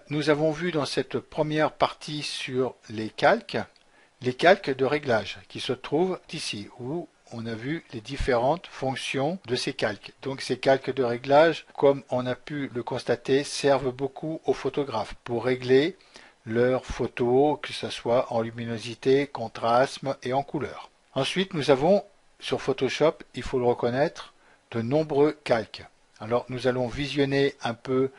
Nous avons vu dans cette première partie sur les calques de réglage qui se trouvent ici, où on a vu les différentes fonctions de ces calques. Donc ces calques de réglage, comme on a pu le constater, servent beaucoup aux photographes pour régler leurs photos, que ce soit en luminosité, contraste et en couleur. Ensuite, nous avons sur Photoshop, il faut le reconnaître, de nombreux calques. Alors nous allons visionner un peu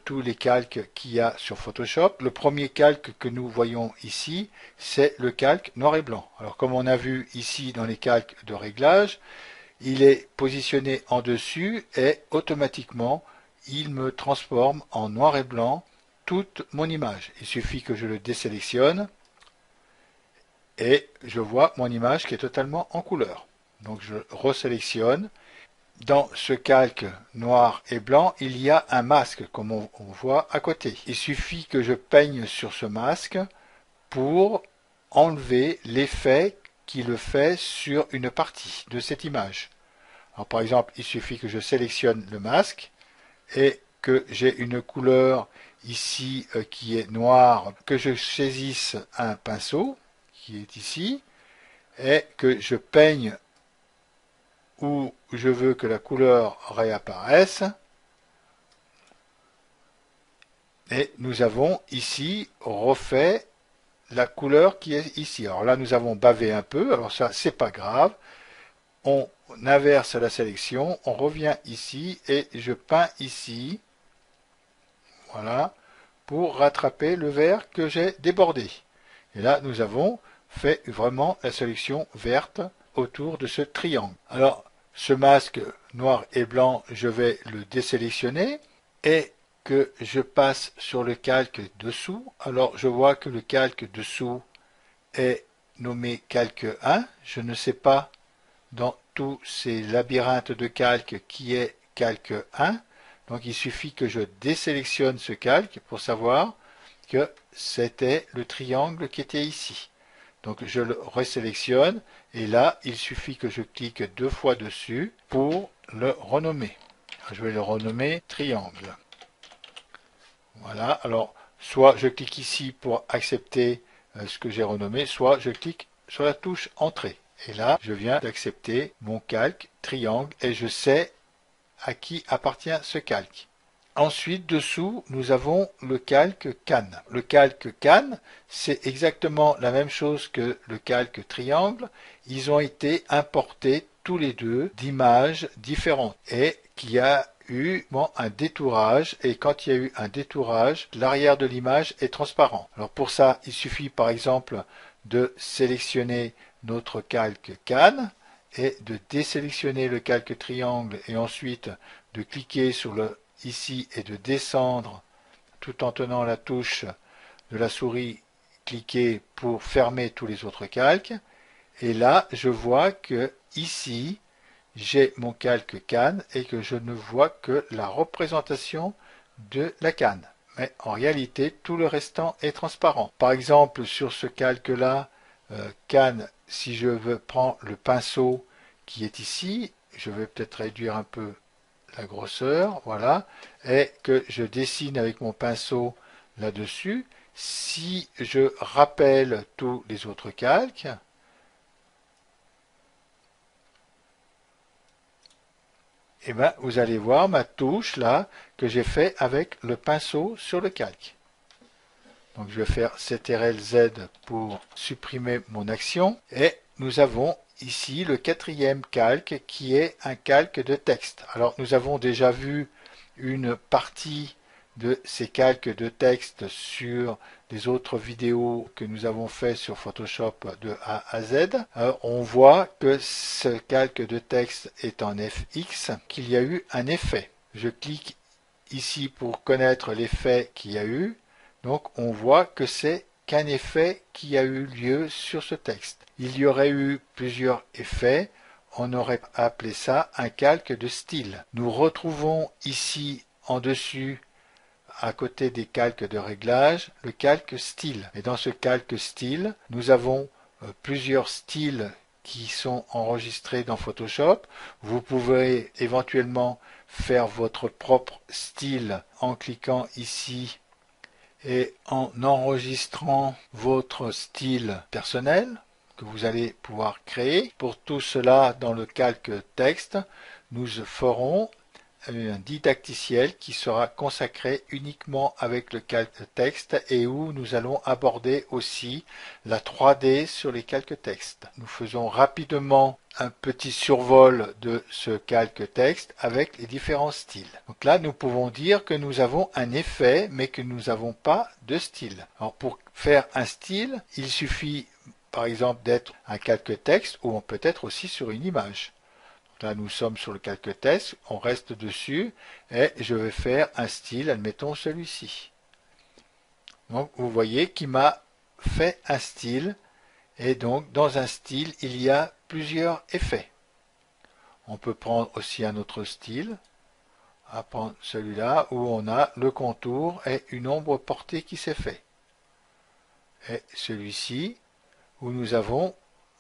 tous les calques qu'il y a sur Photoshop. Le premier calque que nous voyons ici, c'est le calque noir et blanc. Alors comme on a vu ici dans les calques de réglage, il est positionné en dessus et automatiquement il me transforme en noir et blanc toute mon image. Il suffit que je le désélectionne et je vois mon image qui est totalement en couleur. Donc je resélectionne. Dans ce calque noir et blanc, il y a un masque, comme on voit à côté. Il suffit que je peigne sur ce masque pour enlever l'effet qu'il fait sur une partie de cette image. Alors, par exemple, il suffit que je sélectionne le masque et que j'ai une couleur ici qui est noire, que je saisisse un pinceau qui est ici et que je peigne où je veux que la couleur réapparaisse. Et nous avons ici refait la couleur qui est ici. Alors là, nous avons bavé un peu. Alors ça, c'est pas grave. On inverse la sélection. On revient ici et je peins ici. Voilà. Pour rattraper le vert que j'ai débordé. Et là, nous avons fait vraiment la sélection verte autour de ce triangle. Alors, ce masque noir et blanc, je vais le désélectionner et que je passe sur le calque dessous. Alors, je vois que le calque dessous est nommé calque 1. Je ne sais pas dans tous ces labyrinthes de calque qui est calque 1. Donc, il suffit que je désélectionne ce calque pour savoir que c'était le triangle qui était ici. Donc je le resélectionne et là il suffit que je clique 2 fois dessus pour le renommer. Je vais le renommer triangle. Voilà, alors soit je clique ici pour accepter ce que j'ai renommé, soit je clique sur la touche entrée. Et là je viens d'accepter mon calque triangle et je sais à qui appartient ce calque. Ensuite, dessous, nous avons le calque canne. Le calque canne, c'est exactement la même chose que le calque triangle. Ils ont été importés tous les deux d'images différentes et qu'il y a eu un détourage. Et quand il y a eu un détourage, l'arrière de l'image est transparent. Alors pour ça, il suffit par exemple de sélectionner notre calque canne et de désélectionner le calque triangle et ensuite de cliquer sur le ici et de descendre tout en tenant la touche de la souris cliquer pour fermer tous les autres calques. Et là, je vois que ici, j'ai mon calque canne et que je ne vois que la représentation de la canne. Mais en réalité, tout le restant est transparent. Par exemple, sur ce calque-là, canne, si je veux prendre le pinceau qui est ici, je vais peut-être réduire un peu la grosseur, voilà, et que je dessine avec mon pinceau là-dessus. Si je rappelle tous les autres calques, et bien vous allez voir ma touche là que j'ai fait avec le pinceau sur le calque. Donc je vais faire CTRL-Z pour supprimer mon action et nous avons ici le quatrième calque qui est un calque de texte. Alors nous avons déjà vu une partie de ces calques de texte sur les autres vidéos que nous avons fait sur Photoshop de A à Z. On voit que ce calque de texte est en FX, qu'il y a eu un effet. Je clique ici pour connaître l'effet qu'il y a eu. Donc on voit que c'est qu'un effet qui a eu lieu sur ce texte. Il y aurait eu plusieurs effets, on aurait appelé ça un calque de style. Nous retrouvons ici en dessus, à côté des calques de réglage, le calque style. Et dans ce calque style, nous avons plusieurs styles qui sont enregistrés dans Photoshop. Vous pouvez éventuellement faire votre propre style en cliquant ici et en enregistrant votre style personnel que vous allez pouvoir créer. Pour tout cela, dans le calque texte, nous ferons un didacticiel qui sera consacré uniquement avec le calque texte et où nous allons aborder aussi la 3D sur les calques texte. Nous faisons rapidement un petit survol de ce calque texte avec les différents styles. Donc là, nous pouvons dire que nous avons un effet, mais que nous n'avons pas de style. Alors pour faire un style, il suffit par exemple d'être un calque texte ou on peut être aussi sur une image. Là, nous sommes sur le calque texte, on reste dessus et je vais faire un style, admettons celui-ci. Donc, vous voyez qu'il m'a fait un style et donc dans un style, il y a plusieurs effets. On peut prendre aussi un autre style, on va prendre celui-là où on a le contour et une ombre portée qui s'est fait. Et celui-ci où nous avons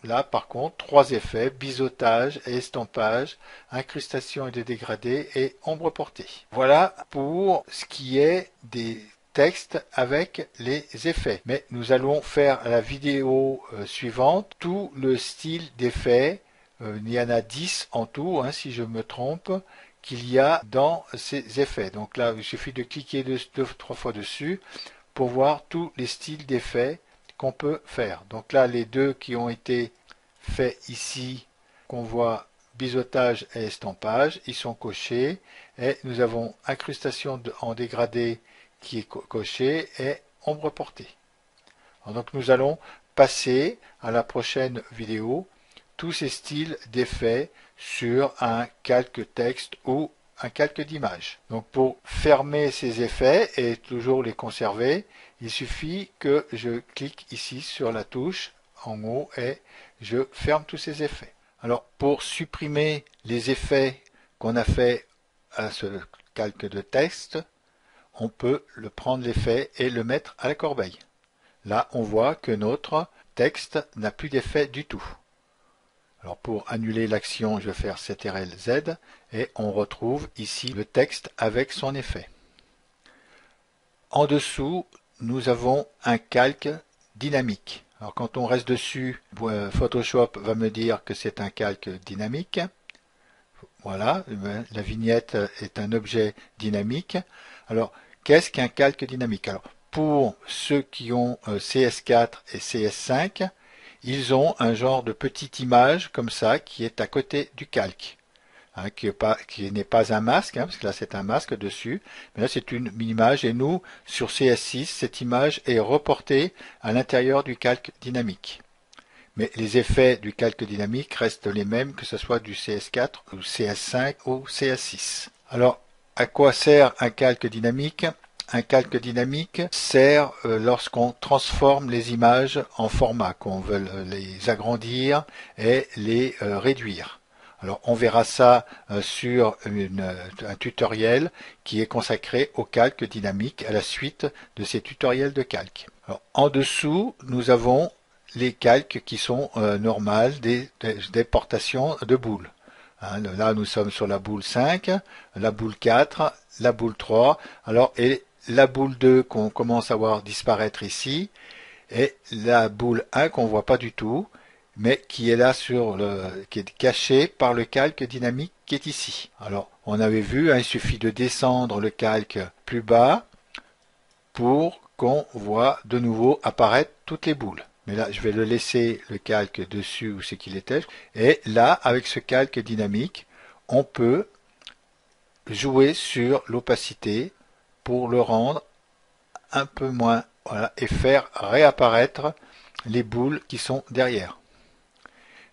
là, par contre, 3 effets, biseautage et estampage, incrustation et des dégradés et ombre portée. Voilà pour ce qui est des textes avec les effets. Mais nous allons faire à la vidéo suivante tout le style d'effets. Il y en a 10 en tout, hein, si je me trompe, qu'il y a dans ces effets. Donc là, il suffit de cliquer 2-3 fois dessus pour voir tous les styles d'effets qu'on peut faire. Donc là, les deux qui ont été faits ici, qu'on voit biseautage et estampage, ils sont cochés. Et nous avons incrustation en dégradé qui est coché et ombre portée. Alors donc nous allons passer à la prochaine vidéo tous ces styles d'effets sur un calque texte ou un calque d'image. Donc pour fermer ces effets et toujours les conserver, il suffit que je clique ici sur la touche en haut et je ferme tous ces effets. Alors pour supprimer les effets qu'on a fait à ce calque de texte, on peut le prendre l'effet et le mettre à la corbeille. Là on voit que notre texte n'a plus d'effet du tout. Alors pour annuler l'action, je vais faire CTRL-Z et on retrouve ici le texte avec son effet. En dessous, nous avons un calque dynamique. Alors quand on reste dessus, Photoshop va me dire que c'est un calque dynamique. Voilà, la vignette est un objet dynamique. Alors, qu'est-ce qu'un calque dynamique? Alors, pour ceux qui ont CS4 et CS5, ils ont un genre de petite image comme ça qui est à côté du calque. Hein, qui n'est pas un masque, hein, parce que là c'est un masque dessus, mais là c'est une image et nous, sur CS6, cette image est reportée à l'intérieur du calque dynamique. Mais les effets du calque dynamique restent les mêmes que ce soit du CS4 ou CS5 ou CS6. Alors, à quoi sert un calque dynamique? Un calque dynamique sert lorsqu'on transforme les images en format, qu'on veut les agrandir et les réduire. Alors on verra ça sur un tutoriel qui est consacré au calque dynamique à la suite de ces tutoriels de calque. Alors, en dessous, nous avons les calques qui sont normales des portations de boules. Hein, là nous sommes sur la boule 5, la boule 4, la boule 3, alors et la boule 2 qu'on commence à voir disparaître ici, et la boule 1 qu'on ne voit pas du tout, mais qui est là qui est caché par le calque dynamique qui est ici. Alors, on avait vu, hein, il suffit de descendre le calque plus bas pour qu'on voit de nouveau apparaître toutes les boules. Mais là, je vais le laisser le calque dessus où c'est qu'il était. Et là, avec ce calque dynamique, on peut jouer sur l'opacité pour le rendre un peu moins, voilà, et faire réapparaître les boules qui sont derrière.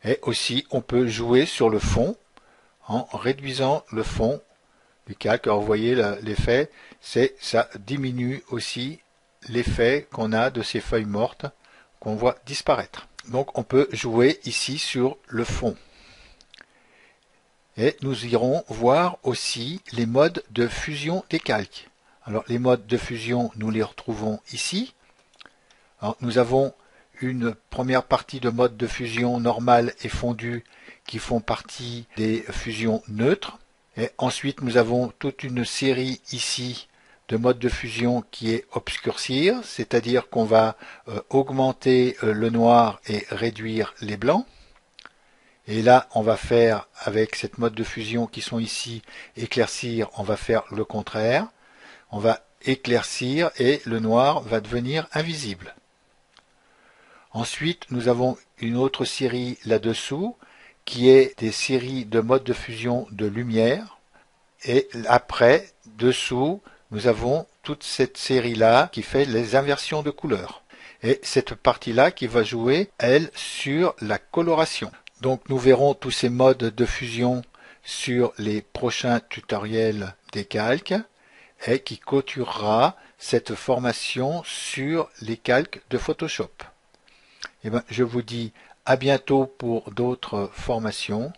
Et aussi, on peut jouer sur le fond en réduisant le fond du calque. Alors, vous voyez l'effet, ça diminue aussi l'effet qu'on a de ces feuilles mortes qu'on voit disparaître. Donc, on peut jouer ici sur le fond. Et nous irons voir aussi les modes de fusion des calques. Alors, les modes de fusion, nous les retrouvons ici. Alors, nous avons une première partie de mode de fusion normale et fondue qui font partie des fusions neutres. Et ensuite, nous avons toute une série ici de modes de fusion qui est obscurcir, c'est-à-dire qu'on va augmenter le noir et réduire les blancs. Et là, on va faire, avec cette mode de fusion qui sont ici, éclaircir, on va faire le contraire. On va éclaircir et le noir va devenir invisible. Ensuite, nous avons une autre série là-dessous, qui est des séries de modes de fusion de lumière. Et après, dessous, nous avons toute cette série-là qui fait les inversions de couleurs. Et cette partie-là qui va jouer, elle, sur la coloration. Donc nous verrons tous ces modes de fusion sur les prochains tutoriels des calques et qui clôturera cette formation sur les calques de Photoshop. Et je vous dis à bientôt pour d'autres formations.